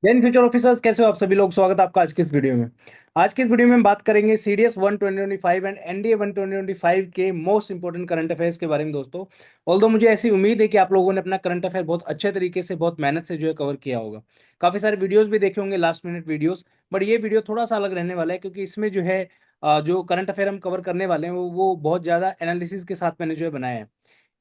Jain future officers, कैसे हो आप सभी लोग। स्वागत है आपका आज की इस वीडियो में। आज की इस वीडियो में हम बात करेंगे सीडीएस 1 2025 एंड एनडीए 1 2025 के मोस्ट इंपोर्टेंट करंट अफेयर्स के बारे में दोस्तों। ऑल्दो मुझे ऐसी उम्मीद है कि आप लोगों ने अपना करंट अफेयर बहुत अच्छे तरीके से, बहुत मेहनत से जो है कवर किया होगा। काफी सारे वीडियोस भी देखे होंगे, लास्ट मिनट वीडियोस। बट ये वीडियो थोड़ा सा अलग रहने वाला है क्योंकि इसमें जो है जो करंट अफेयर हम कवर करने वाले हैं वो बहुत ज्यादा एनालिसिस के साथ मैंने जो है बनाया है।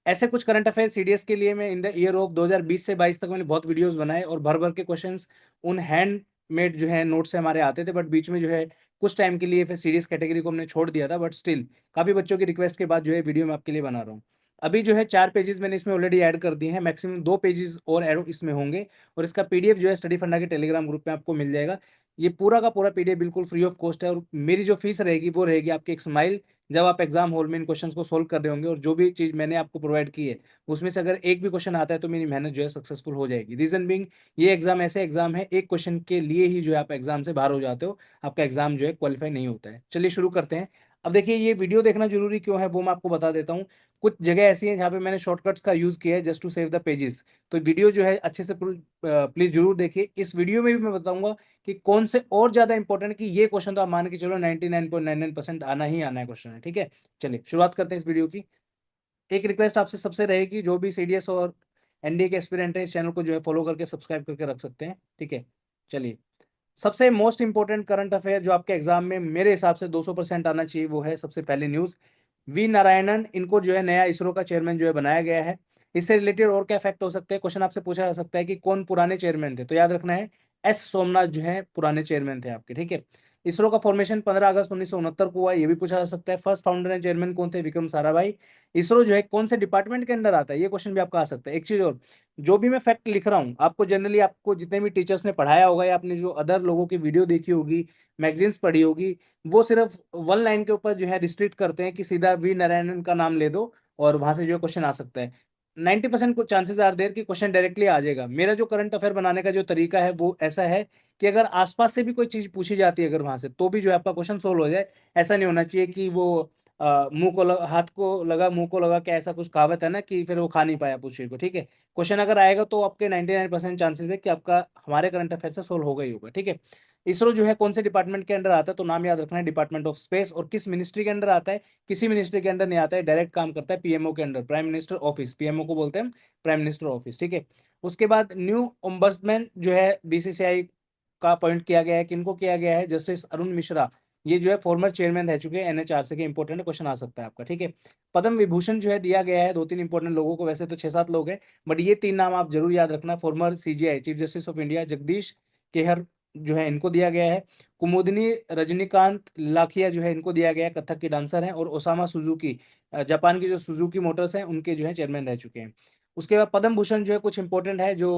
ऐसे कुछ करंट अफेयर सीडीएस के लिए मैं इन द ईयर ऑफ 2020 से 22 तक मैंने बहुत वीडियोस बनाए और भर भर के क्वेश्चंस उन हैंड मेड जो है नोट से हमारे आते थे। बट बीच में जो है कुछ टाइम के लिए फिर सीडीएस कैटेगरी को हमने छोड़ दिया था। बट स्टिल काफी बच्चों की रिक्वेस्ट के बाद जो है वीडियो मैं आपके लिए बना रहा हूँ। अभी जो है 4 पेजेस मैंने इसमें ऑलरेडी ऐड कर दिए हैं, मैक्सिमम 2 पेजेस और ऐड इसमें होंगे। और इसका पीडीएफ जो है स्टडी फंडा के टेलीग्राम ग्रुप में आपको मिल जाएगा। ये पूरा का पूरा पीडीएफ बिल्कुल फ्री ऑफ कॉस्ट है और मेरी जो फीस रहेगी वो रहेगी आपकी एक स्माइल, जब आप एग्जाम हॉल में इन क्वेश्चंस को सोल्व कर रहे होंगे। और जो भी चीज मैंने आपको प्रोवाइड की है उसमें से अगर एक भी क्वेश्चन आता है तो मेरी मेहनत जो है सक्सेसफुल हो जाएगी। रीजन बिंग, ये एग्जाम ऐसे एग्जाम है, एक क्वेश्चन के लिए ही जो है आप एग्जाम से बाहर हो जाते हो, आपका एग्जाम जो है क्वालिफाई नहीं होता है। चलिए शुरू करते हैं। अब देखिए, ये वीडियो देखना जरूरी क्यों है वो मैं आपको बता देता हूँ। कुछ जगह ऐसी हैं जहाँ पे मैंने शॉर्टकट्स का यूज किया है just to save the pages. तो वीडियो जो है अच्छे से प्लीज जरूर देखिए। इस वीडियो में भी मैं बताऊंगा कि कौन से और ज्यादा इंपॉर्टेंट, कि ये क्वेश्चन तो आप मान के चलो 99.99% आना ही आना है क्वेश्चन है। ठीक है, चलिए शुरुआत करते हैं इस वीडियो की। एक रिक्वेस्ट आपसे सबसे रहेगी, जो भी सीडीएस और एनडीए के एस्पिरेंट है इस चैनल को जो है फॉलो करके सब्सक्राइब करके रख सकते हैं। ठीक है, चलिए। सबसे मोस्ट इंपॉर्टेंट करंट अफेयर जो आपके एग्जाम में मेरे हिसाब से 200% आना चाहिए वो है सबसे पहले न्यूज। वी नारायणन, इनको जो है नया इसरो का चेयरमैन जो है बनाया गया है। इससे रिलेटेड और क्या फैक्ट हो सकते हैं, क्वेश्चन आपसे पूछा जा सकता है कि कौन पुराने चेयरमैन थे, तो याद रखना है एस सोमनाथ जो है पुराने चेयरमैन थे आपके। ठीक है। इसरो का फॉर्मेशन 15 अगस्त 1969 को हुआ, ये भी पूछा जा सकता है। फर्स्ट फाउंडर एंड चेयरमैन कौन थे, विक्रम साराभाई। इसरो जो है कौन से डिपार्टमेंट के अंडर आता है, ये क्वेश्चन भी आपका आ सकता है। एक चीज और, जो भी मैं फैक्ट लिख रहा हूँ आपको जनरली, आपको जितने भी टीचर्स ने पढ़ाया होगा या आपने जो अदर लोगों की वीडियो देखी होगी, मैगजीन्स पढ़ी होगी, वो सिर्फ वन लाइन के ऊपर जो है रिस्ट्रिक्ट करते हैं कि सीधा वी नारायणन का नाम ले दो और वहां से जो क्वेश्चन आ सकता है। 90% को चांसेस आर देयर कि क्वेश्चन डायरेक्टली आ जाएगा। मेरा जो करंट अफेयर बनाने का जो तरीका है वो ऐसा है कि अगर आसपास से भी कोई चीज पूछी जाती है अगर वहां से, तो भी जो है आपका क्वेश्चन सोल्व हो जाए। ऐसा नहीं होना चाहिए कि वो हाथ को लगा मुंह को लगा, क्या ऐसा कुछ कहावत है ना कि फिर वो खा नहीं पाया पूछे को। ठीक है, क्वेश्चन अगर आएगा तो आपके 99% चांसेस है कि आपका हमारे करंट अफेयर से सोल्व होगा ही होगा। ठीक है। इसरो जो है कौन से डिपार्टमेंट के अंडर आता है, तो नाम याद रखना है, डिपार्टमेंट ऑफ स्पेस। और किस मिनिस्ट्री के अंडर आता है, किसी मिनिस्ट्री के अंडर नहीं आता है, डायरेक्ट काम करता है पीएमओ के under, prime minister office. PMO को बोलते हैं प्राइम मिनिस्टर ऑफिस। ठीक है। उसके बाद न्यू ओम्बड्समैन जो है बीसीसीआई का अपॉइंट किया गया है, किनको किया गया है, जस्टिस अरुण मिश्रा। ये जो है फॉर्मर चेयरमैन रह चुके हैं एनएचआरसी के। इंपॉर्टेंट क्वेश्चन आ सकता है आपका। ठीक है। पद्म विभूषण जो है दिया गया है 2-3 इंपॉर्टेंट लोगों को, वैसे तो 6-7 लोग हैं, बट ये 3 नाम आप जरूर याद रखना। Farmer CGI chief justice of India Jagdish Kehar जो है, इनको दिया गया है। कुमुदनी रजनीकांत लाखिया जो है, इनको दिया गया है, कथक की डांसर हैं। और ओसामा सुजुकी, जापान की जो सुजुकी मोटर्स हैं उनके जो है चेयरमैन रह चुके हैं। उसके बाद पद्म भूषण जो है कुछ इंपॉर्टेंट है जो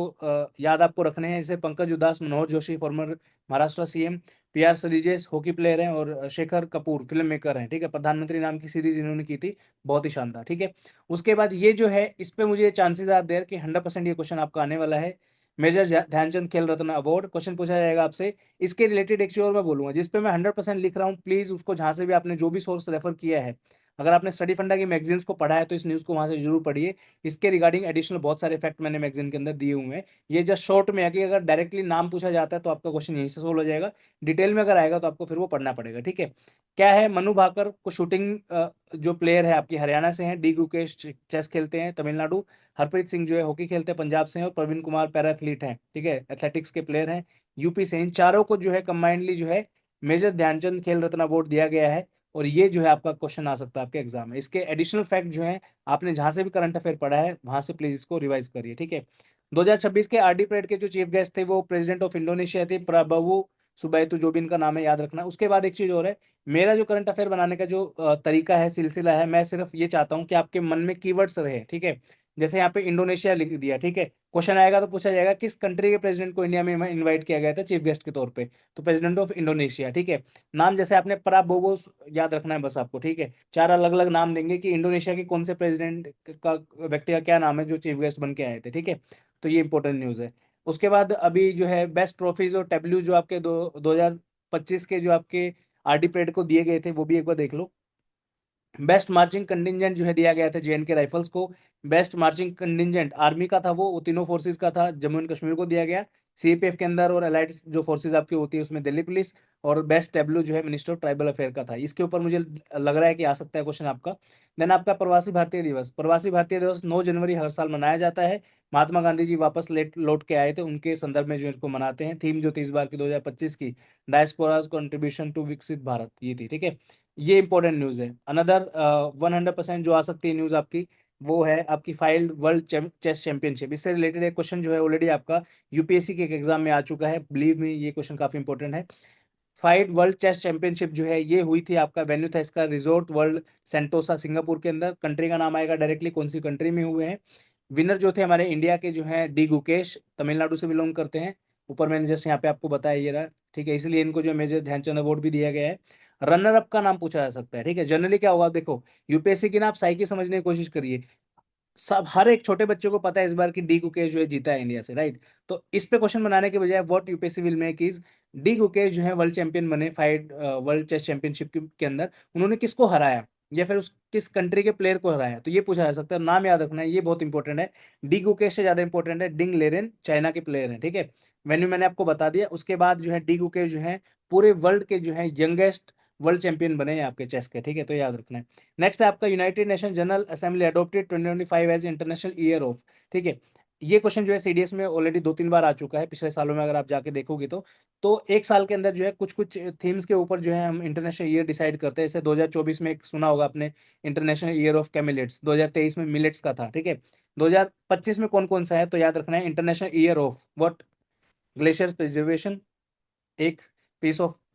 याद आपको रखने हैं, जैसे Pankaj Udhas, Manohar Joshi former Maharashtra CM, PR Sreejesh hockey player हैं, और शेखर कपूर फिल्म मेकर हैं। ठीक है, प्रधानमंत्री नाम की सीरीज इन्होंने की थी, बहुत ही शानदार। ठीक है। उसके बाद ये जो है, इस पे मुझे चांसेस आर देयर कि 100% ये क्वेश्चन आपका आने वाला है। मेजर ध्यानचंद खेल रत्न अवार्ड क्वेश्चन पूछा जाएगा आपसे। इसके रिलेटेड एक चीज और मैं बोलूंगा, जिस पे मैं 100% लिख रहा हूँ, प्लीज उसको जहां से भी आपने जो भी सोर्स रेफर किया है, अगर आपने स्टडी फंडा की मैगजीन्स को पढ़ा है तो इस न्यूज़ को वहां से जरूर पढ़िए। इसके रिगार्डिंग एडिशनल बहुत सारे फैक्ट मैंने मैगजीन के अंदर दिए हुए हैं। ये जस्ट शॉर्ट में है कि अगर डायरेक्टली नाम पूछा जाता है तो आपका क्वेश्चन यहीं से सोल्व हो जाएगा। डिटेल में अगर आएगा तो आपको फिर वो पढ़ना पड़ेगा। ठीक है। क्या है, मनु भाकर को शूटिंग जो प्लेयर है आपकी हरियाणा से हैं, डी गुकेश चेस खेलते हैं तमिलनाडु, हरप्रीत सिंह जो है हॉकी खेलते हैं पंजाब से हैं, और प्रवीण कुमार पैरा एथलीट हैं। ठीक है, एथलेटिक्स के प्लेयर हैं, यूपी से। इन चारों को जो है कंबाइंडली जो है मेजर ध्यानचंद खेल रत्न अवार्ड दिया गया है। और ये जो है आपका क्वेश्चन आ सकता है आपके एग्जाम में। इसके एडिशनल फैक्ट जो है, आपने जहां से भी करंट अफेयर पढ़ा है वहां से प्लीज इसको रिवाइज करिए। ठीक है। 2026 के आरडी परेड के जो चीफ गेस्ट थे वो प्रेसिडेंट ऑफ इंडोनेशिया थे, प्रबोवो सुबैतु, जो भी इनका नाम है याद रखना। उसके बाद एक चीज और है, मेरा जो करंट अफेयर बनाने का जो तरीका है, सिलसिला है, मैं सिर्फ ये चाहता हूँ कि आपके मन में कीवर्ड्स रहे। ठीक है। जैसे यहाँ पे इंडोनेशिया लिख दिया, ठीक है, क्वेश्चन आएगा तो पूछा जाएगा किस कंट्री के प्रेसिडेंट को इंडिया में इनवाइट किया गया था चीफ गेस्ट के तौर पे, तो प्रेसिडेंट ऑफ इंडोनेशिया। ठीक है। नाम जैसे आपने पराबोवो याद रखना है बस आपको। ठीक है। 4 अलग अलग नाम देंगे कि इंडोनेशिया के कौन से प्रेसिडेंट का, व्यक्ति का क्या नाम है जो चीफ गेस्ट बन के आए थे। ठीक है। तो ये इंपॉर्टेंट न्यूज़ है। उसके बाद अभी जो है बेस्ट ट्रॉफीज और टैब्लू जो आपके 2025 के जो आपके आरडी परेड को दिए गए थे वो भी एक बार देख लो। बेस्ट मार्चिंग कंटिजेंट जो है दिया गया था जेएनके राइफल्स को। बेस्ट मार्चिंग कंटिजेंट आर्मी का था, वो तीनों फोर्सेस का था, जम्मू एंड कश्मीर को दिया गया। सीएपीएफ के अंदर और अलाइड जो फोर्सेज आपकी होती है उसमें दिल्ली पुलिस, और बेस्ट टेब्लू जो है मिनिस्टर ऑफ ट्राइबल अफेयर का था। इसके ऊपर मुझे लग रहा है कि आ सकता है क्वेश्चन आपका। देन आपका प्रवासी भारतीय दिवस, प्रवासी भारतीय दिवस 9 जनवरी हर साल मनाया जाता है। महात्मा गांधी जी वापस लेट लौट के आए थे, उनके संदर्भ में जो इसको मनाते हैं। थीम जो थी इस बार की 2025 की, डायस्पोराज कंट्रीब्यूशन टू विकसित भारत, ये थी। ठीक है, ये इंपॉर्टेंट न्यूज है। अनदर 100% जो आ सकती है न्यूज आपकी, वो है आपकी फाइल्ड वर्ल्ड चेस चैंपियनशिप। इससे रिलेटेड एक क्वेश्चन जो है ऑलरेडी आपका यूपीएससी के एक एग्जाम में आ चुका है, बिलीव मी ये क्वेश्चन काफी इंपॉर्टेंट है। फाइड वर्ल्ड चेस चैंपियनशिप जो है ये हुई थी, आपका वेन्यू था इसका रिजोर्ट वर्ल्ड सेंटोसा सिंगापुर के अंदर। कंट्री का नाम आएगा डायरेक्टली कौन सी कंट्री में हुए हैं। विनर जो थे हमारे इंडिया के जो हैं डी गुकेश, तमिलनाडु से बिलोंग करते हैं। ऊपर मैंने जैसे यहाँ पे आपको बताया ये रहा। ठीक है, इसलिए इनको जो मेजर ध्यानचंद अवार्ड भी दिया गया है। रनर अप का नाम पूछा जा सकता है। ठीक है, जनरली क्या होगा देखो, यूपीएससी की ना आप साइकी समझने की कोशिश करिए। सब हर एक छोटे बच्चे को पता है इस बार की डी गुकेश जो है जीता है इंडिया से, राइट। तो इस पे क्वेश्चन बनाने के बजाय what UPSC will make is, D Gukesh जो है वर्ल्ड चैंपियन बने फाइड वर्ल्ड चेस चैंपियनशिप के अंदर, उन्होंने किसको हराया या फिर उस किस कंट्री के प्लेयर को हराया, तो ये पूछा जा सकता है। नाम याद रखना है, ये बहुत इंपॉर्टेंट है। डी गुकेश से ज्यादा इंपॉर्टेंट है डिंग लेरेन, चाइना के प्लेयर हैं। ठीक है, वेन्यू मैंने आपको बता दिया। उसके बाद जो है डी गुकेश जो है पूरे वर्ल्ड के जो है यंगेस्ट वर्ल्ड चैंपियन बने हैं आपके चेस के। ठीक है, तो याद रखना है। नेक्स्ट है आपका United Nation General Assembly adopted 2025 as international year of. ठीक है, ये क्वेश्चन जो है सीडीएस में ऑलरेडी 2-3 बार आ चुका है पिछले सालों में, अगर आप जाके देखोगे तो एक साल के अंदर जो है कुछ कुछ थीम्स के ऊपर जो है हम इंटरनेशनल ईयर डिसाइड करते हैं। जैसे 2024 में एक सुना होगा आपने, इंटरनेशनल ईयर ऑफ कैमिलेट्स। 2023 में मिलेट्स का था। ठीक है, 2025 में कौन कौन सा है, तो याद रखना है international year of what, glacier preservation, एक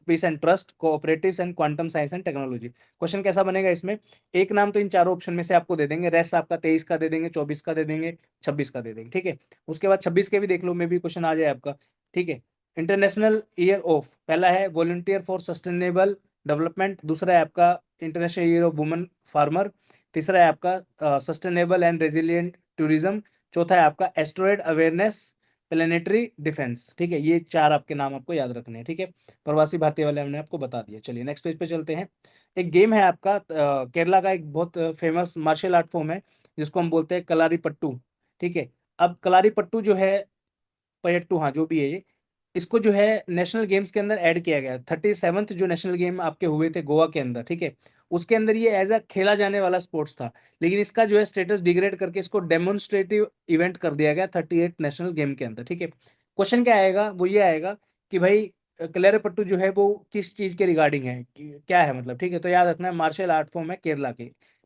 peace and trust, cooperatives and quantum science and technology. Question कैसा बनेगा इसमें, एक नाम तो इन चारों ऑप्शन में से आपको दे देंगे, रेस्ट आपका 23 का दे देंगे, 24 का दे देंगे, 26 का दे देंगे। ठीक है, उसके बाद 26 के भी देख लो, मे भी क्वेश्चन आ जाए आपका। ठीक है, इंटरनेशनल ईयर ऑफ, पहला है वॉलंटियर फॉर सस्टेनेबल डेवलपमेंट, दूसरा है आपका international year of women farmer, तीसरा है आपका सस्टेनेबल एंड रेजिलियंट टूरिज्म, चौथा है आपका एस्ट्रॉयड अवेयरनेस, प्लेनेटरी डिफेंस। ठीक है, ये चार आपके नाम आपको याद रखने हैं। ठीक है, प्रवासी भारतीय वाले हमने आपको बता दिया। चलिए नेक्स्ट पेज पे चलते हैं। एक गेम है आपका केरला का एक बहुत फेमस मार्शल आर्ट फॉर्म है जिसको हम बोलते हैं कलारी पट्टू। ठीक है, अब कलारी पट्टू जो है, पयट्टू, हाँ जो भी है ये, इसको जो है नेशनल गेम्स के अंदर ऐड किया गया। 37th जो नेशनल गेम आपके हुए थे गोवा के अंदर, ठीक है, उसके अंदर ये एज अ खेला जाने वाला स्पोर्ट्स था। लेकिन इसका जो है स्टेटस डिग्रेड करके इसको डेमोन्स्ट्रेटिव इवेंट कर दिया गया 38 नेशनल गेम के अंदर। ठीक है, क्वेश्चन क्या आएगा, वो ये आएगा कि भाई कलरीपयट्टू जो है वो किस चीज के रिगार्डिंग है, क्या है मतलब। ठीक है, तो याद रखना है मार्शल आर्ट फॉर्म है केरला के।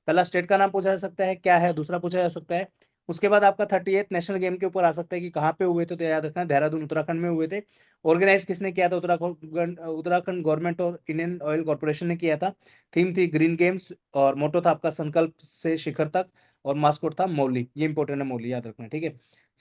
पहला स्टेट का नाम पूछा जा सकता है क्या है, दूसरा पूछा जा सकता है। उसके बाद आपका 38 नेशनल गेम के ऊपर आ सकता है कि कहाँ पे हुए थे, तो याद रखना है देहरादून उत्तराखंड में हुए थे। ऑर्गेनाइज किसने किया था, उत्तराखंड उत्तराखंड गवर्नमेंट और इंडियन ऑयल कॉर्पोरेशन ने किया था। थीम थी ग्रीन गेम्स, और मोटो था आपका संकल्प से शिखर तक, और मास्कोट था मौली। ये इंपॉर्टेंट है, मौली याद रखना है। ठीक है,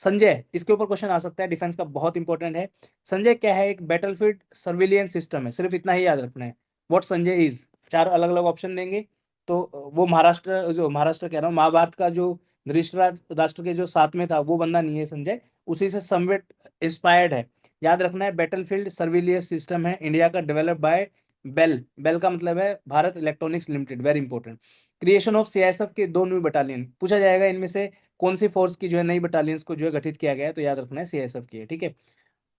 संजय, इसके ऊपर क्वेश्चन आ सकता है, डिफेंस का बहुत इंपॉर्टेंट है। संजय क्या है, एक बैटलफील्ड सर्विलियंस सिस्टम है, सिर्फ इतना ही याद रखना है। व्हाट संजय इज, चार अलग अलग ऑप्शन देंगे। तो वो महाराष्ट्र, जो महाराष्ट्र कह रहा हूँ, महाभारत का जो धृतराष्ट्र राष्ट्र के जो साथ में था वो बंदा नहीं है संजय, उसी से समवेट इंस्पायर्ड है। याद रखना है बैटलफील्ड सर्विलियंस सिस्टम है इंडिया का, डेवलप बाय बेल, बेल का मतलब है Bharat electronics limited, very important. Creation of CISF के दो न्यू बटालियन, पूछा जाएगा इनमें से कौन सी फोर्स की जो है नई बटालियंस को जो है गठित किया गया है, तो याद रखना है सीआईएसएफ की है। ठीक है,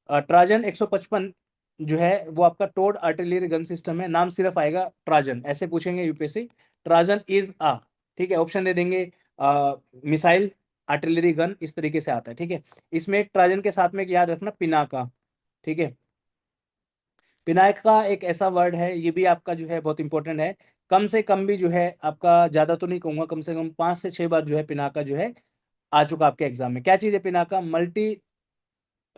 ट्राजन 155 जो है वो आपका टोड आर्टिलरी गन सिस्टम है, नाम सिर्फ आएगा ट्राजन, ऐसे पूछेंगे यूपीएससी, ट्राजन इज आ। ठीक है, ऑप्शन दे देंगे मिसाइल, आर्टिलरी गन, इस तरीके से आता है। ठीक है, इसमें ट्राजन के साथ में याद रखना पिनाका। ठीक है, पिनाक का एक ऐसा वर्ड है, ये भी आपका जो है बहुत इंपॉर्टेंट है। कम से कम भी जो है आपका, ज्यादा तो नहीं कहूंगा, कम से कम 5 से 6 बार जो है पिनाका जो है आ चुका आपके एग्जाम में। क्या चीज है Pinaka, multi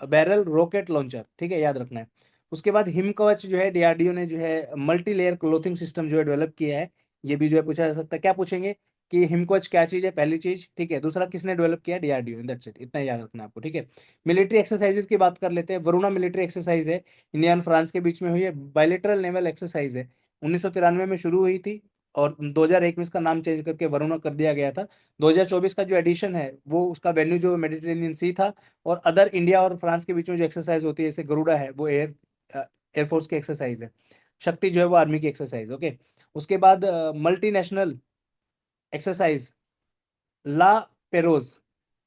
barrel rocket launcher. ठीक है, याद रखना है। उसके बाद हिमकवच जो है डीआरडीओ ने जो है मल्टी लेयर क्लोथिंग सिस्टम जो है डेवलप किया है, ये भी जो है पूछा जा सकता है। क्या पूछेंगे कि हिमकवच क्या चीज है, पहली चीज। ठीक है, दूसरा किसने डेवलप किया, डीआरडीओ, दैट्स इट, इतना ही याद रखना है आपको। ठीक है, मिलिट्री एक्सरसाइजेज की बात कर लेते हैं। वरुणा मिलिट्री एक्सरसाइज है, इंडिया एंड फ्रांस के बीच में हुई है, बायलेटरल नेवल एक्सरसाइज है, 1993 में शुरू हुई थी, और 2001 में इसका नाम चेंज करके वरुणा कर दिया गया था। 2024 का जो एडिशन है वो उसका वेन्यू जो मेडिटेरेनियन सी था। और अदर इंडिया और फ्रांस के बीच में जो एक्सरसाइज होती है जैसे गरुड़ा है, वो एयरफोर्स की एक्सरसाइज है। शक्ति जो है वो आर्मी की एक्सरसाइज। ओके, उसके बाद मल्टीनेशनल एक्सरसाइज ला पेरोज,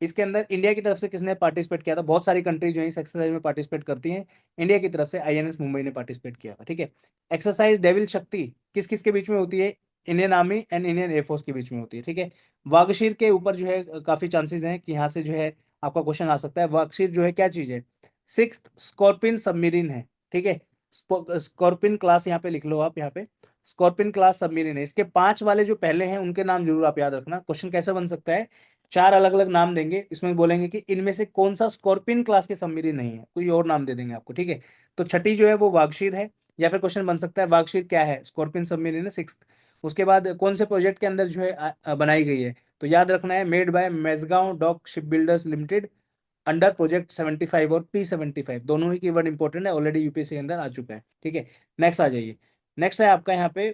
इसके अंदर इंडिया की तरफ से किसने पार्टिसिपेट किया था? बहुत सारी कंट्री जो है इस एक्सरसाइज में पार्टिसिपेट करती हैं। इंडिया की तरफ से आईएनएस मुंबई ने पार्टिसिपेट किया था, ठीक है। एक्सरसाइज डेविल शक्ति किस किस के बीच में होती है? Indian army and Indian air force के बीच में होती है, ठीक है। वागशीर के ऊपर जो है काफी चांसेस हैं कि यहाँ से जो है आपका क्वेश्चन आ सकता है। वागशीर जो है क्या चीज है? सिक्स्थ स्कॉर्पिन सबमरीन है, ठीक है। स्कॉर्पिन क्लास यहाँ पे लिख लो आप, यहाँ पे स्कॉर्पिन क्लास सबमरीन है। इसके 5 वाले जो पहले हैं उनके नाम जरूर आप याद रखना। क्वेश्चन कैसे बन सकता है? 4 अलग अलग नाम देंगे, इसमें बोलेंगे कि इनमें से कौन सा स्कॉर्पिन क्लास के सबमरीन नहीं है, कोई और नाम दे देंगे आपको, ठीक है। तो छठी जो है वो वागशीर है, या फिर क्वेश्चन बन सकता है वागशीर क्या है? स्कॉर्पिन सबमरीन है, सिक्स। उसके बाद कौन से प्रोजेक्ट के अंदर जो है बनाई गई है? तो याद रखना है made by Mazagon dock ship builders limited under project 75 और P75, दोनों ही कीवर्ड इंपॉर्टेंट है, ऑलरेडी यूपीएससी के अंदर आ चुका है, ठीक है। नेक्स्ट आ जाइए। नेक्स्ट है आपका यहाँ पे,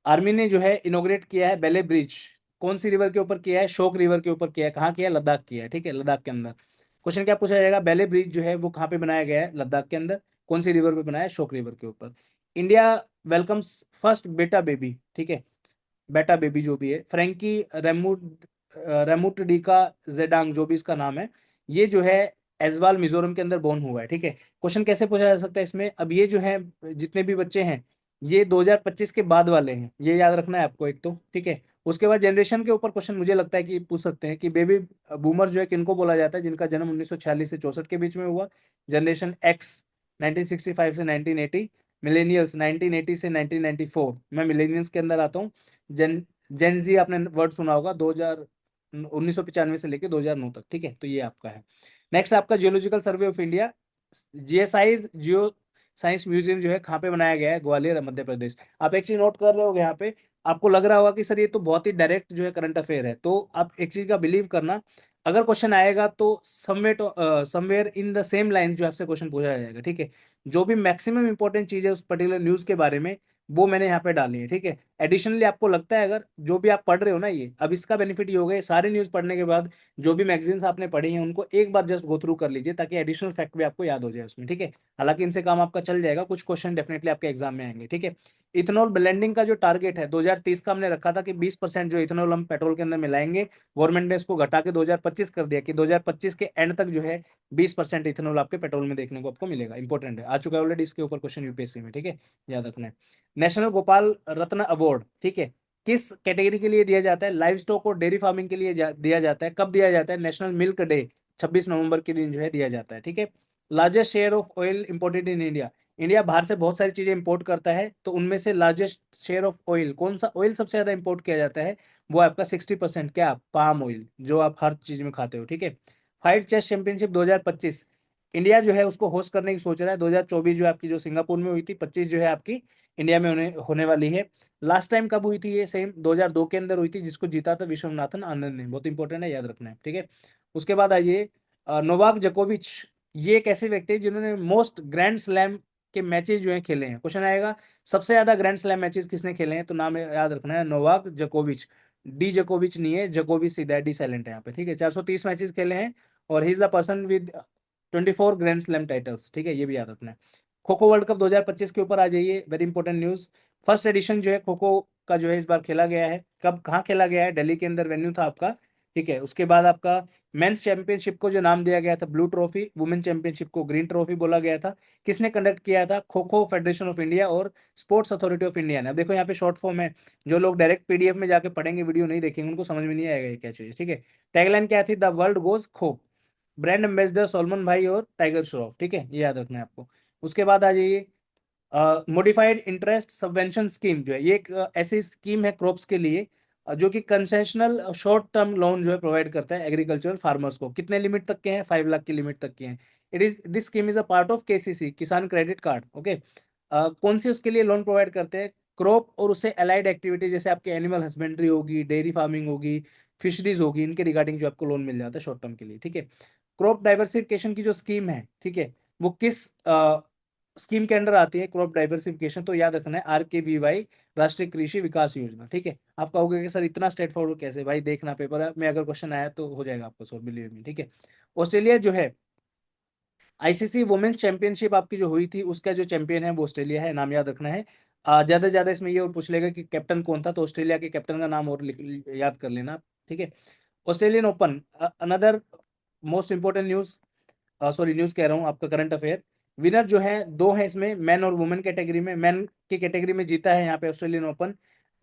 आर्मी ने जो है इनोग्रेट किया है बेले ब्रिज। कौन सी रिवर के ऊपर किया है? शोक रिवर के ऊपर किया है। कहाँ किया है? लद्दाख किया है, ठीक है, लद्दाख के अंदर। क्वेश्चन क्या पूछा जाएगा? बेले ब्रिज जो है वो कहाँ पे बनाया गया है? लद्दाख के अंदर। कौन सी रिवर पे बनाया है? शोक रिवर के ऊपर। इंडिया वेलकम्स फर्स्ट बेटा बेबी, ठीक है, बेटा बेबी जो भी है, फ्रेंकी रेमुटडीका जेडांग जो भी इसका नाम है, ये जो है एजवाल मिजोरम के अंदर बोर्न हुआ है, ठीक है। क्वेश्चन कैसे पूछा जा सकता है इसमें? अब ये जो है जितने भी बच्चे हैं ये 2025 के बाद वाले हैं, ये याद रखना है आपको एक तो, ठीक है। उसके बाद जनरेशन के ऊपर क्वेश्चन मुझे लगता है कि पूछ सकते हैं कि बेबी बूमर जो है किनको बोला जाता है? जिनका जन्म 1946 से 64 के बीच में हुआ। जनरेशन एक्स 1965 से 1980, मिलेनियल्स 1980 से 1994, मैं मिलेनियल्स के अंदर आता हूँ। जेन जेन जी आपने वर्ड सुना होगा, 2000 1995 से लेकर 2009 तक, ठीक है। तो ये आपका है। नेक्स्ट आपका geological survey of India, GSI geo science museum जो है कहाँ पे बनाया गया है? ग्वालियर मध्य प्रदेश। आप एक चीज नोट कर रहे हो यहाँ पे, आपको लग रहा होगा कि सर ये तो बहुत ही डायरेक्ट जो है करंट अफेयर है, तो आप एक चीज का बिलीव करना, अगर क्वेश्चन आएगा तो somewhere in the same line जो आपसे क्वेश्चन पूछा जाएगा, ठीक है। जो भी मैक्सिमम इंपॉर्टेंट चीज है उस पर्टिकुलर न्यूज के बारे में, वो मैंने यहाँ पे डाली है, ठीक है। एडिशनली आपको लगता है अगर जो भी आप पढ़ रहे हो ना, ये अब इसका बेनिफिट ये हो गया, सारे न्यूज पढ़ने के बाद जो भी मैगजीन्स आपने पढ़ी हैं उनको एक बार जस्ट गो थ्रू कर लीजिए, ताकि एडिशनल फैक्ट भी आपको याद हो जाए उसमें, ठीक है। हालांकि इनसे काम आपका चल जाएगा, कुछ क्वेश्चन डेफिनेटली आपके एग्जाम में आएंगे, ठीक है। इथेनॉल ब्लेंडिंग का जो टारगेट है 2030 का हमने रखा था कि 20% जो इथेनॉल हम पेट्रोल के अंदर मिलाएंगे, गवर्नमेंट ने इसको घटा के 2025 कर दिया कि 2025 के एंड तक जो है 20% इथेनॉल आपके पेट्रोल में देखने को आपको मिलेगा। इंपॉर्टेंट है, आ चुका है ऑलरेडी इसके ऊपर क्वेश्चन यूपीएससी में, ठीक है, याद रखना है। नेशनल गोपाल रत्न अवार्ड, ठीक है, किस कैटेगरी के लिए दिया जाता है? लाइव स्टॉक और डेयरी फार्मिंग के लिए दिया जाता है। कब दिया जाता है? नेशनल मिल्क डे 26 नवंबर के दिन जो है दिया जाता है, ठीक है। Largest share of oil imported in India, India बाहर से बहुत सारी चीजें इंपोर्ट करता है, तो उनमें से लार्जेस्ट शेयर ऑफ ऑयल, कौन सा ऑयल सबसे ज्यादा इंपोर्ट किया जाता है? वो आपका 60%, क्या? पाम ऑयल, जो आप हर चीज में खाते हो, ठीक है। फाइट चेस चैंपियनशिप 2025 इंडिया जो है उसको होस्ट करने की सोच रहा है। 2024 जो आपकी जो सिंगापुर में हुई थी, 25 जो है आपकी इंडिया में होने वाली है। लास्ट टाइम कब हुई थी? ये सेम 2002 के अंदर हुई थी, जिसको जीता था विश्वनाथन आनंद ने, बहुत इंपॉर्टेंट है, याद रखना है, ठीक है। उसके बाद आइए, नोवाक जोकोविच, ये एक ऐसे व्यक्ति है जिन्होंने मोस्ट ग्रैंड स्लैम के मैचेस जो है खेले हैं। क्वेश्चन आएगा सबसे ज्यादा ग्रैंड स्लैम मैचेस किसने खेले हैं? तो नाम याद रखना है नोवाक जोकोविच। डी जोकोविच नहीं है, जोकोविच सीधा है, डी साइलेंट है यहाँ पे, ठीक है। 430 मैचेस खेले हैं और he is the person with 24 grand slam titles, ठीक है, ये भी याद रखना है। खो खो वर्ल्ड कप 2025 के ऊपर आ जाइए, very important news. First edition जो है खो खो का जो है इस बार खेला गया है। कब कहाँ खेला गया है? दिल्ली के अंदर वेन्यू था आपका, ठीक है। उसके बाद आपका मेंस चैंपियनशिप को जो नाम दिया गया था ब्लू ट्रॉफी, वुमेन चैंपियनशिप को ग्रीन ट्रॉफी बोला गया था। किसने कंडक्ट किया था? Kho kho federation of India और स्पोर्ट्स अथॉरिटी ऑफ इंडिया ने। अब देखो यहाँ पे शॉर्ट फॉर्म है, जो लोग डायरेक्ट पीडीएफ में जाके पढ़ेंगे, वीडियो नहीं देखेंगे, उनको समझ में नहीं आएगा ये क्या चीज, ठीक है। टैगलाइन क्या थी? द वर्ल्ड गोज खो। ब्रांड एम्बेसडर सलमान भाई और टाइगर श्रॉफ, ठीक है, ये याद रखना है आपको। उसके बाद आ जाइए, मोडिफाइड इंटरेस्ट सबवेंशन स्कीम जो है, ये एक ऐसी स्कीम है क्रॉप्स के लिए, जो कि कंसेशनल शॉर्ट टर्म लोन जो है प्रोवाइड करता है एग्रीकल्चरल फार्मर्स को। कितने लिमिट तक के हैं? 5 लाख की लिमिट तक के हैं। It is this scheme is a part of KCC, किसान क्रेडिट कार्ड, ओके। कौन सी उसके लिए लोन प्रोवाइड करते हैं? क्रॉप और उससे अलाइड एक्टिविटी, जैसे आपके एनिमल हस्बेंड्री होगी, डेयरी फार्मिंग होगी, फिशरीज होगी, इनके रिगार्डिंग जो आपको लोन मिल जाता है शॉर्ट टर्म के लिए, ठीक है। क्रॉप डाइवर्सिफिकेशन की जो स्कीम है, ठीक है, वो किस स्कीम के अंडर आती है? क्रॉप डाइवर्सिफिकेशन, तो याद रखना है RKVY, राष्ट्रीय कृषि विकास योजना, ठीक है। आप कहोगे कि सर इतना स्ट्रेट फॉरवर्ड कैसे? भाई देखना पेपर में, अगर क्वेश्चन आया तो हो जाएगा आपको सॉल्व, बिलीव मी, ठीक है। ऑस्ट्रेलिया जो है आईसीसी वुमेन्स चैंपियनशिप आपकी जो हुई थी, उसका जो चैंपियन है वो ऑस्ट्रेलिया है, नाम याद रखना है। ज्यादा से ज्यादा इसमें ये और पूछ लेगा कि कैप्टन कौन था, तो ऑस्ट्रेलिया के कैप्टन का नाम और याद कर लेना, ठीक है। Australian open, another most important news, sorry news कह रहा हूँ, आपका करंट अफेयर। विनर जो है दो है इसमें, मैन और वुमेन कैटेगरी में। मैन की कैटेगरी में जीता है यहाँ पे ऑस्ट्रेलियन ओपन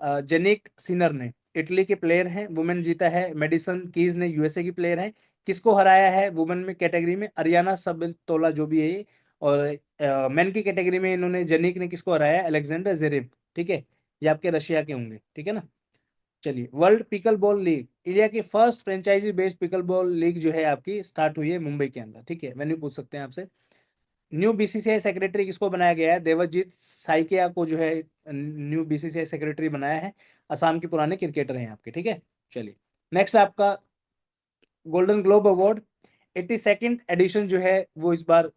जेनिक सिनर ने, इटली के प्लेयर हैं। वुमेन जीता है मेडिसन कीज ने, यूएसए की प्लेयर है। किसको हराया है वुमेन में कैटेगरी में? अरियाना सबतोला जो भी है ये। और मैन की कैटेगरी में इन्होंने, जेनिक ने किसको हराया? Alexander Zverev. ठीक है, ये आपके रशिया के होंगे, ठीक है ना। चलिए, world pickle ball league, India की first franchise based pickle ball league जो है आपकी स्टार्ट हुई है मुंबई के अंदर। ठीक है, वेन्यू पूछ सकते हैं आपसे। न्यू बीसीसीआई सेक्रेटरी किसको बनाया गया है? देवजीत साइकिया को जो है न्यू बीसीसीआई सेक्रेटरी बनाया है। असम के पुराने क्रिकेटर हैं आपके, ठीक है। चलिए, नेक्स्ट आपका golden globe award 82nd addition जो है वो इस बार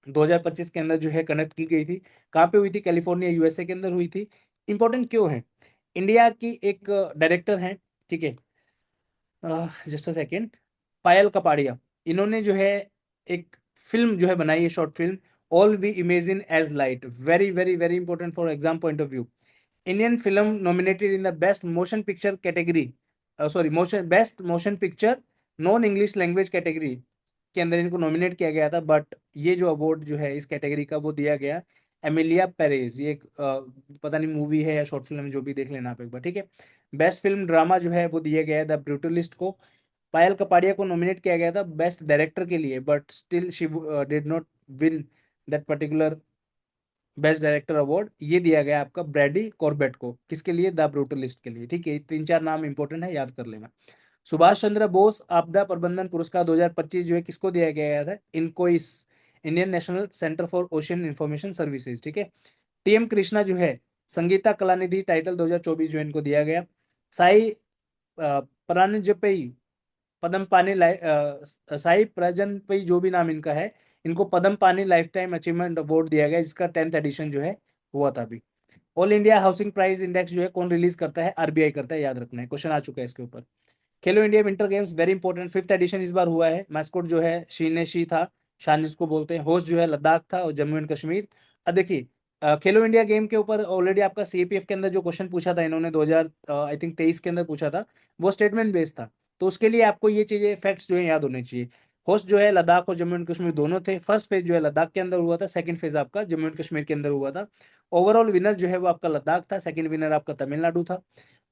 2025 के अंदर जो है कनेक्ट की गई थी। कहाँ पे हुई थी? कैलिफोर्निया यूएसए के अंदर हुई थी। इंपॉर्टेंट क्यों है? इंडिया की एक डायरेक्टर हैं, ठीक है, just a second, Payal Kapadia. इन्होंने जो है एक फिल्म जो है बनाई है, short film, all we imagine as light. Very very very important for exam point of view. Indian film nominated in the best motion picture category, sorry motion, best motion picture non English language category के अंदर इनको nominate किया गया था। But ये जो award जो है इस कैटेगरी का वो दिया गया एमिलिया पेरेज। ये एक पता नहीं मूवी है या शॉर्ट फिल्म है, जो भी देख लेना आप एक बार, ठीक है। बेस्ट फिल्म ड्रामा जो है वो दिया गया है द ब्रूटलिस्ट को। पायल कपाड़िया को नॉमिनेट किया गया था बेस्ट डायरेक्टर के लिए, but still she did not win that particular best director award. ये दिया गया आपका ब्रैडी कॉर्बेट को। किसके लिए? द ब्रूटलिस्ट के लिए, ठीक है। तीन चार नाम इंपॉर्टेंट है, याद कर लेना। सुभाष चंद्र बोस आपदा प्रबंधन पुरस्कार 2025 जो है किसको दिया गया था? इनको इस Indian national centre for ocean information services, ठीक है। टीएम कृष्णा जो है संगीता कलानिधि टाइटल 2024 जो है इनको दिया गया। साई परांजपई पदम पानी साई प्रजनपई जो भी नाम इनका है, इनको पदम पानी लाइफ टाइम अचीवमेंट अवार्ड दिया गया, जिसका 10th एडिशन जो है हुआ था अभी। All India housing price index जो है कौन रिलीज करता है? आरबीआई करता है, याद रखना है, क्वेश्चन आ चुका है इसके ऊपर। Khelo India winter games very important, 5th edition इस बार हुआ है। मैस्कोट जो है शी था, शान जिसको बोलते हैं। होस्ट जो है लद्दाख था और जम्मू एंड कश्मीर। अब देखिए, खेलो इंडिया गेम के ऊपर ऑलरेडी आपका सीपीएफ के अंदर जो क्वेश्चन पूछा था इन्होंने 2000 आई थिंक 23 के अंदर पूछा था, वो स्टेटमेंट बेस्ड था। तो उसके लिए आपको ये चीजें फैक्ट्स जो है याद होने चाहिए। होस्ट जो है लद्दाख और जम्मू एंड कश्मीर दोनों थे। फर्स्ट फेज जो है लद्दाख के अंदर हुआ था, सेकंड फेज आपका जम्मू एंड कश्मीर के अंदर हुआ था। ओवरऑल विनर जो है वो आपका लद्दाख था, सेकंड विनर आपका तमिलनाडु था।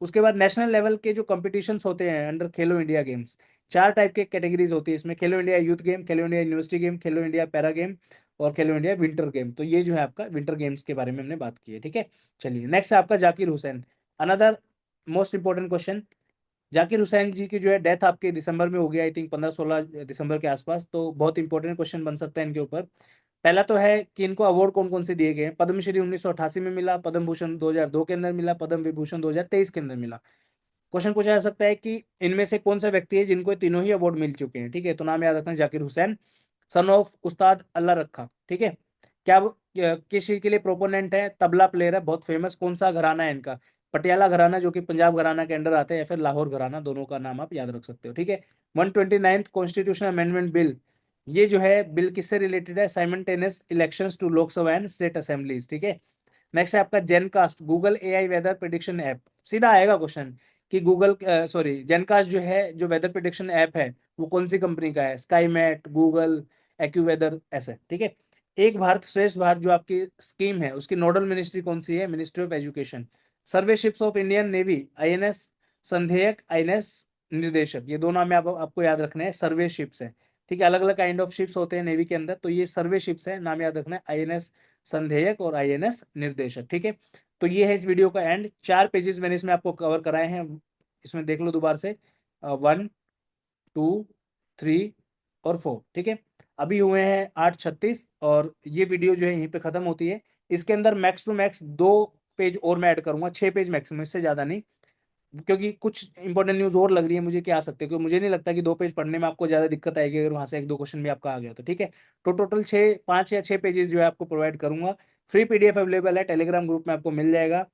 उसके बाद नेशनल लेवल के जो कॉम्पिटिशन्स होते हैं अंडर खेलो इंडिया गेम्स, चार टाइप के कैटेगरीज होती है इसमें। खेलो इंडिया यूथ गेम, खेलो इंडिया यूनिवर्सिटी गेम, खेलो इंडिया पैरा गेम और खेलो इंडिया विंटर गेम। तो ये जो है आपका विंटर गेम्स के बारे में हमने बात की है, ठीक है। चलिए, नेक्स्ट है आपका Zakir Hussain, another most important question. Zakir Hussain ji की जो है डेथ आपके दिसंबर में हो गया, आई थिंक 15-16 दिसंबर के आसपास। तो बहुत इंपॉर्टेंट क्वेश्चन बन सकता है इनके ऊपर। पहला तो है कि इनको अवार्ड कौन कौन से दिए गए हैं? पद्मश्री 1988 में मिला, पद्म भूषण 2002 के अंदर मिला, पद्म विभूषण 2023 के अंदर मिला। क्वेश्चन पूछा जा सकता है कि इनमें से कौन सा व्यक्ति है जिनको ये तीनों ही अवार्ड मिल चुके हैं, ठीक है। तो नाम याद रखना, जाकिर हुसैन, सन ऑफ उस्ताद अल्लाह रखा, ठीक है। किस चीज के लिए प्रोपोनेंट है? तबला प्लेयर है, बहुत फेमस। कौन सा घराना है इनका? पटियाला घराना, जो कि पंजाब घराना के अंडर आता है, या फिर लाहौर घराना, दोनों का नाम आप याद रख सकते हो, ठीक है। 129th कॉन्स्टिट्यूशन अमेंडमेंट बिल, ये जो है बिल किससे रिलेटेड है? Simultaneous elections to Lok Sabha and state assemblies, ठीक है। नेक्स्ट है आपका GenCast, Google AI weather prediction app. सीधा आएगा क्वेश्चन कि गूगल, सॉरी, जेनकास्ट जो है, जो वेदर प्रिडिक्शन ऐप है, वो कौन सी कंपनी का है? स्काईमेट, गूगल, एक्यूवेदर, ऐसे, ठीक है। एक भारत श्रेष्ठ भारत जो आपकी स्कीम है, उसकी नोडल मिनिस्ट्री कौन सी है? Ministry of education. Survey ships of Indian navy, INS Sandhayak, INS Nirdeshak, ये दो नाम आपको याद रखने हैं। सर्वे शिप्स है, ठीक है। अलग अलग काइंड ऑफ शिप्स होते हैं नेवी के अंदर, तो ये सर्वे शिप्स है, नाम याद रखना है, आईएनएस संधेयक और आईएनएस निर्देशक, ठीक है। तो ये है इस वीडियो का एंड। 4 पेजेस मैंने इसमें आपको कवर कराए हैं, इसमें देख लो दोबारा से, 1, 2, 3 और 4, ठीक है। अभी हुए हैं 8:36 और ये वीडियो जो है यहीं पे खत्म होती है। इसके अंदर मैक्स टू मैक्स 2 पेज और मैं ऐड करूंगा, 6 पेज मैक्सिमम, इससे ज्यादा नहीं, क्योंकि कुछ इंपॉर्टेंट न्यूज और लग रही है मुझे कि आ सकते हैं, क्योंकि मुझे नहीं लगता कि 2 पेज पढ़ने में आपको ज्यादा दिक्कत आएगी अगर वहां से एक दो क्वेश्चन भी आपका आ गया तो, ठीक है। तो टोटल 5 या 6 पेजेस जो है आपको प्रोवाइड करूंगा। फ्री पीडीएफ अवेलेबल है, टेलीग्राम ग्रुप में आपको मिल जाएगा।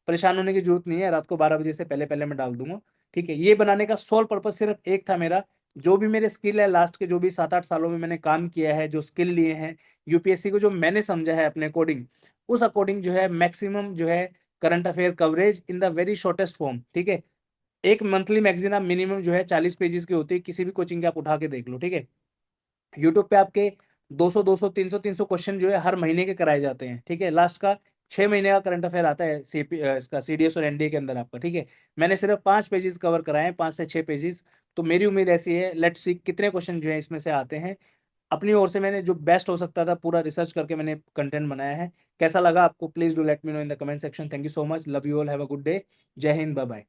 परेशान होने की जरूरत नहीं है, रात को 12 बजे से पहले पहले मैं डाल दूंगा, ठीक है। ये बनाने का सोल पर्पज सिर्फ एक था मेरा, जो भी मेरे स्किल है लास्ट के जो भी 7-8 सालों में मैंने काम किया है, जो स्किल लिए हैं यूपीएससी को, जो मैंने समझा है अपने अकॉर्डिंग, उस अकॉर्डिंग जो है मैक्सिमम जो है current affair coverage in the very shortest form, ठीक है। एक मंथली मैगजीन आप मिनिमम जो है 40 पेजेस की होती है, किसी भी कोचिंग के आप उठा के देख लो, ठीक है। यूट्यूब पे आपके 200 200 300 300 क्वेश्चन जो है हर महीने के कराए जाते हैं, ठीक है। लास्ट का 6 महीने का करंट अफेयर आता है इसका सीडीएस और एनडीए के अंदर आपका, ठीक है। मैंने सिर्फ 5 पेजेस कवर कराए हैं, 5 से 6 पेजेस। तो मेरी उम्मीद ऐसी है, लेट्स सी कितने क्वेश्चन जो है इसमें से आते हैं। अपनी ओर से मैंने जो बेस्ट हो सकता था पूरा रिसर्च करके मैंने कंटेंट बनाया है। कैसा लगा आपको, please do let me know in the comment section. Thank you so much, love you all, have a good day. जय हिंद, बाय बाय।